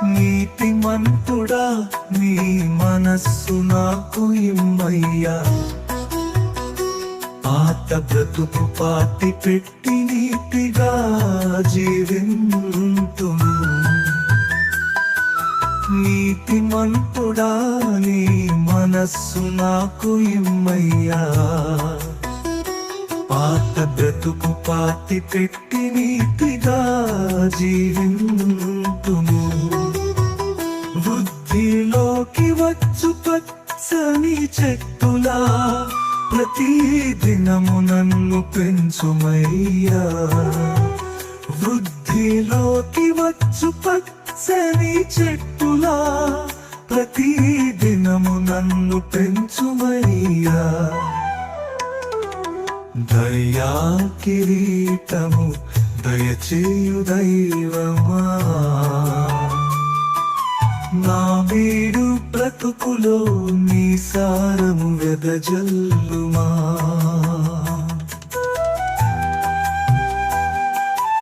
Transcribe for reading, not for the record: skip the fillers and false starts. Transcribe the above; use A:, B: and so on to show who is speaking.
A: నీతిమంతుడా నీ మనస్సు నాకు ఇమ్మయ్యా, పాత బ్రతుకు పాతి పెట్టి నీతిగా జీవింతును. నీతిమంతుడా నీ మనస్సు నాకు ఇమ్మయ్యా, పాత బ్రతుకు పాతి పెట్టి నీతిగా జీవింతును. వృద్ధిలోకి వచ్చు పచ్చని చెట్టులా ప్రతి దినము నన్ను పెంచుమయ్యా. వృద్ధిలోకి వచ్చు పచ్చని చెట్టులా ప్రతి దినము నన్ను పెంచుమయ్యా. దయా కిరీటము దయచేయు దైవమా, నా వీడు బ్రతుకులో నీ సారము వెదజల్లుమా.